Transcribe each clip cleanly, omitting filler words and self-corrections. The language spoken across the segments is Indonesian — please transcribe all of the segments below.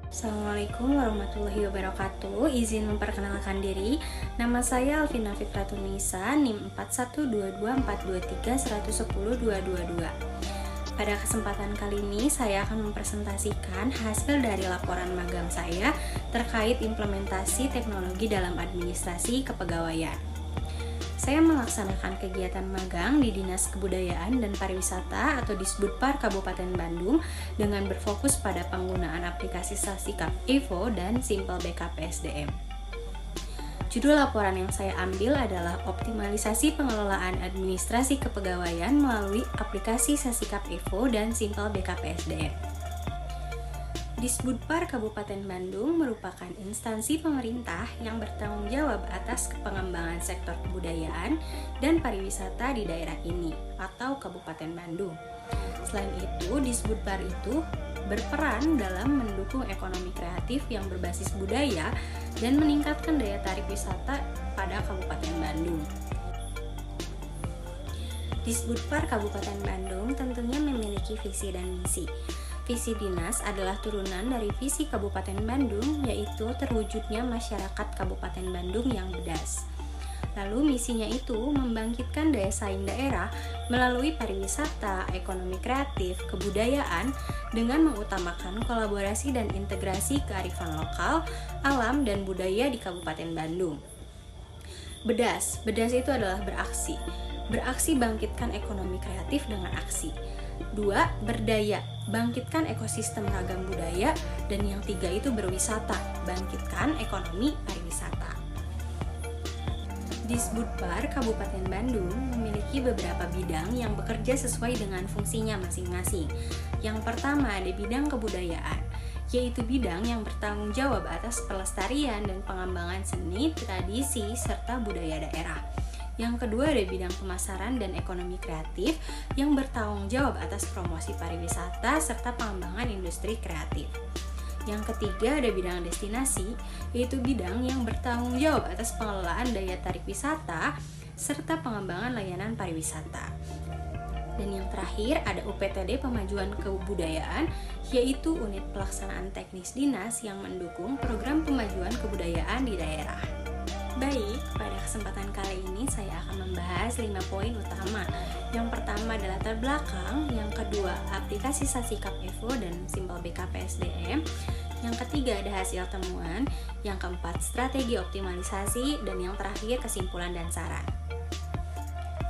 Assalamualaikum warahmatullahi wabarakatuh. Izin memperkenalkan diri. Nama saya Alvina Fitratunisa, NIM 41224231102222. Pada kesempatan kali ini saya akan mempresentasikan hasil dari laporan magang saya terkait implementasi teknologi dalam administrasi kepegawaian. Saya melaksanakan kegiatan magang di Dinas Kebudayaan dan Pariwisata atau Disbudpar Kabupaten Bandung dengan berfokus pada penggunaan aplikasi Sasikap Evo dan Simple BKPSDM. Judul laporan yang saya ambil adalah optimalisasi pengelolaan administrasi kepegawaian melalui aplikasi Sasikap Evo dan Simple BKPSDM. Disbudpar Kabupaten Bandung merupakan instansi pemerintah yang bertanggung jawab atas pengembangan sektor kebudayaan dan pariwisata di daerah ini atau Kabupaten Bandung. Selain itu, Disbudpar itu berperan dalam mendukung ekonomi kreatif yang berbasis budaya dan meningkatkan daya tarik wisata pada Kabupaten Bandung. Disbudpar Kabupaten Bandung tentunya memiliki visi dan misi. Visi dinas adalah turunan dari visi Kabupaten Bandung, yaitu terwujudnya masyarakat Kabupaten Bandung yang bedas. Lalu misinya itu membangkitkan daya saing daerah melalui pariwisata, ekonomi kreatif, kebudayaan dengan mengutamakan kolaborasi dan integrasi kearifan lokal, alam, dan budaya di Kabupaten Bandung. Bedas itu adalah beraksi. Beraksi bangkitkan ekonomi kreatif dengan aksi. 2. Berdaya, bangkitkan ekosistem ragam budaya. Dan yang 3 itu berwisata, bangkitkan ekonomi pariwisata. Disbudpar Kabupaten Bandung memiliki beberapa bidang yang bekerja sesuai dengan fungsinya masing-masing. Yang pertama ada bidang kebudayaan, yaitu bidang yang bertanggung jawab atas pelestarian dan pengembangan seni, tradisi, serta budaya daerah. Yang kedua ada bidang pemasaran dan ekonomi kreatif yang bertanggung jawab atas promosi pariwisata serta pengembangan industri kreatif. Yang ketiga ada bidang destinasi, yaitu bidang yang bertanggung jawab atas pengelolaan daya tarik wisata serta pengembangan layanan pariwisata. Dan yang terakhir ada UPTD Pemajuan Kebudayaan, yaitu unit pelaksanaan teknis dinas yang mendukung program pemajuan kebudayaan di daerah. Baik, pada kesempatan kali ini saya akan membahas 5 poin utama. Yang pertama adalah latar belakang, yang kedua aplikasi Sasikap Evo dan Simple BKPSDM, yang ketiga ada hasil temuan, yang keempat strategi optimalisasi, dan yang terakhir kesimpulan dan saran.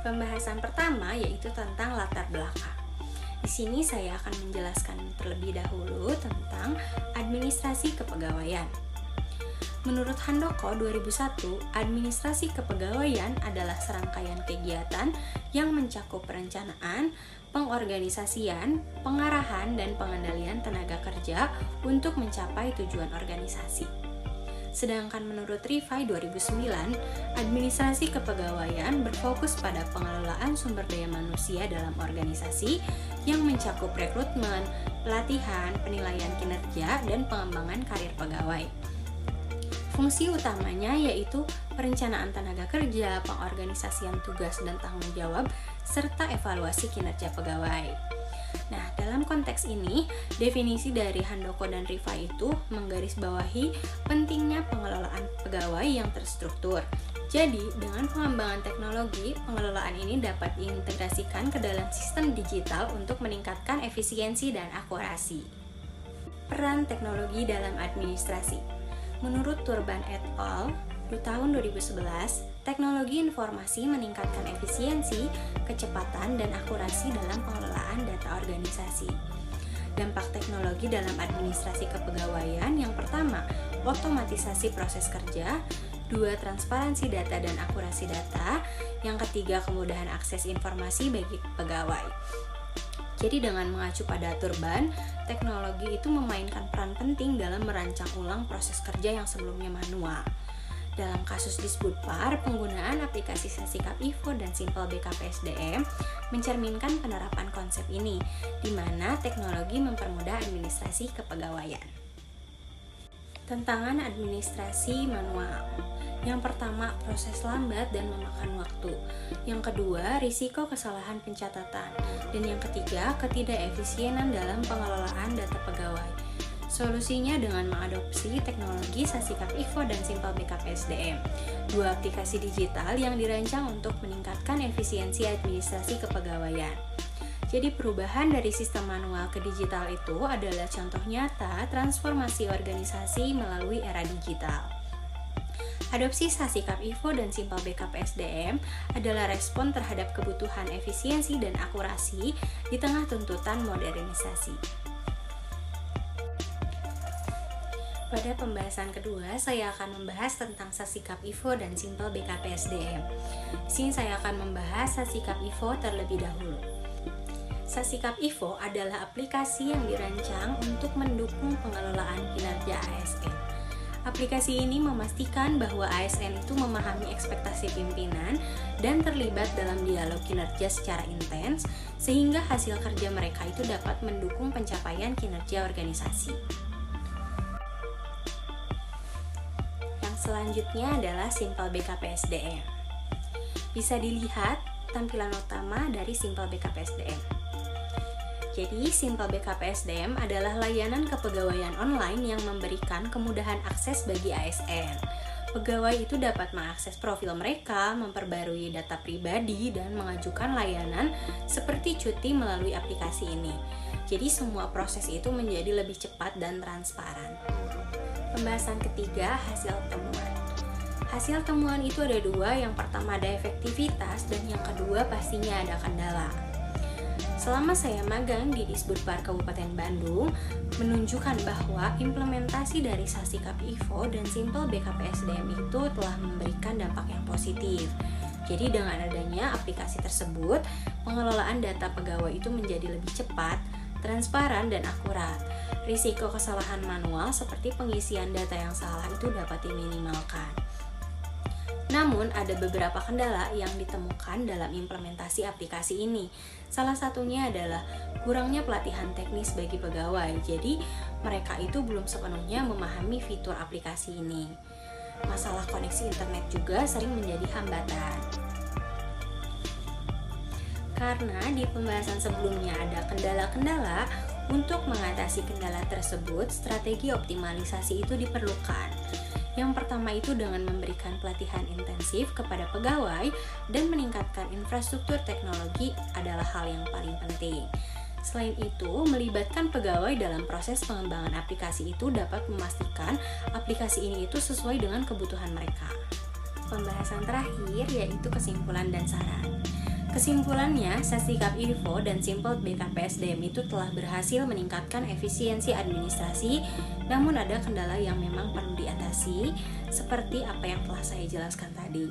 Pembahasan pertama yaitu tentang latar belakang. Di sini saya akan menjelaskan terlebih dahulu tentang administrasi kepegawaian. Menurut Handoko 2001, administrasi kepegawaian adalah serangkaian kegiatan yang mencakup perencanaan, pengorganisasian, pengarahan, dan pengendalian tenaga kerja untuk mencapai tujuan organisasi. Sedangkan menurut Rifai 2009, administrasi kepegawaian berfokus pada pengelolaan sumber daya manusia dalam organisasi yang mencakup rekrutmen, pelatihan, penilaian kinerja, dan pengembangan karir pegawai. Fungsi utamanya yaitu perencanaan tenaga kerja, pengorganisasian tugas dan tanggung jawab, serta evaluasi kinerja pegawai. Nah, dalam konteks ini, definisi dari Handoko dan Rifai itu menggarisbawahi pentingnya pengelolaan pegawai yang terstruktur. Jadi, dengan pengembangan teknologi, pengelolaan ini dapat diintegrasikan ke dalam sistem digital untuk meningkatkan efisiensi dan akurasi. Peran teknologi dalam administrasi. Menurut Turban et al. Tahun 2011, teknologi informasi meningkatkan efisiensi, kecepatan, dan akurasi dalam pengelolaan data organisasi. Dampak teknologi dalam administrasi kepegawaian yang pertama, otomatisasi proses kerja, 2. Transparansi data dan akurasi data, yang ketiga, kemudahan akses informasi bagi pegawai. Jadi dengan mengacu pada Turban, teknologi itu memainkan peran penting dalam merancang ulang proses kerja yang sebelumnya manual. Dalam kasus Disbudpar, penggunaan aplikasi Sasikap Evo dan Simple BKPSDM mencerminkan penerapan konsep ini, di mana teknologi mempermudah administrasi kepegawaian. Tantangan administrasi manual. Yang pertama, proses lambat dan memakan waktu. Yang kedua, risiko kesalahan pencatatan. Dan yang ketiga, ketidakefisienan dalam pengelolaan data pegawai. Solusinya dengan mengadopsi teknologi Sasikap Info dan Simple Backup SDM, dua aplikasi digital yang dirancang untuk meningkatkan efisiensi administrasi kepegawaian. Jadi perubahan dari sistem manual ke digital itu adalah contoh nyata transformasi organisasi melalui era digital. Adopsi Sasikap Info dan Simple Backup SDM adalah respon terhadap kebutuhan efisiensi dan akurasi di tengah tuntutan modernisasi. Pada pembahasan kedua, saya akan membahas tentang Sasikap Info dan Simple Backup SDM. Di sini saya akan membahas Sasikap Info terlebih dahulu. Sasikap Info adalah aplikasi yang dirancang untuk mendukung pengelolaan kinerja ASN. Aplikasi ini memastikan bahwa ASN itu memahami ekspektasi pimpinan dan terlibat dalam dialog kinerja secara intens, sehingga hasil kerja mereka itu dapat mendukung pencapaian kinerja organisasi. Yang selanjutnya adalah Simple Backup SDM. Bisa dilihat tampilan utama dari Simple Backup SDM. Jadi, Simple Backup SDM adalah layanan kepegawaian online yang memberikan kemudahan akses bagi ASN. Pegawai itu dapat mengakses profil mereka, memperbarui data pribadi, dan mengajukan layanan seperti cuti melalui aplikasi ini. Jadi, semua proses itu menjadi lebih cepat dan transparan. Pembahasan ketiga, hasil temuan. Hasil temuan itu ada dua, yang pertama ada efektivitas, dan yang kedua pastinya ada kendala. Selama saya magang di Disbudpar Kabupaten Bandung, menunjukkan bahwa implementasi dari Sasikap Info dan Simple Backup SDM itu telah memberikan dampak yang positif. Jadi dengan adanya aplikasi tersebut, pengelolaan data pegawai itu menjadi lebih cepat, transparan, dan akurat. Risiko kesalahan manual seperti pengisian data yang salah itu dapat diminimalkan. Namun, ada beberapa kendala yang ditemukan dalam implementasi aplikasi ini. Salah satunya adalah kurangnya pelatihan teknis bagi pegawai. Jadi, mereka itu belum sepenuhnya memahami fitur aplikasi ini. Masalah koneksi internet juga sering menjadi hambatan. Karena di pembahasan sebelumnya ada kendala-kendala, untuk mengatasi kendala tersebut, strategi optimalisasi itu diperlukan. Yang pertama itu dengan memberikan pelatihan intensif kepada pegawai dan meningkatkan infrastruktur teknologi adalah hal yang paling penting. Selain itu, melibatkan pegawai dalam proses pengembangan aplikasi itu dapat memastikan aplikasi ini itu sesuai dengan kebutuhan mereka. Pembahasan terakhir yaitu kesimpulan dan saran. Kesimpulannya, Sasikap Info dan Simple Backup SDM itu telah berhasil meningkatkan efisiensi administrasi, namun ada kendala yang memang perlu diatasi, seperti apa yang telah saya jelaskan tadi.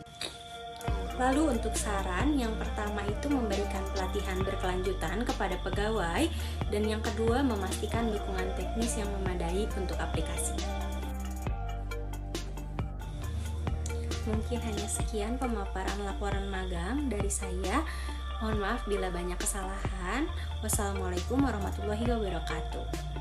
Lalu untuk saran, yang pertama itu memberikan pelatihan berkelanjutan kepada pegawai, dan yang kedua memastikan dukungan teknis yang memadai untuk aplikasi. Mungkin hanya sekian pemaparan laporan magang dari saya. Mohon maaf bila banyak kesalahan. Wassalamualaikum warahmatullahi wabarakatuh.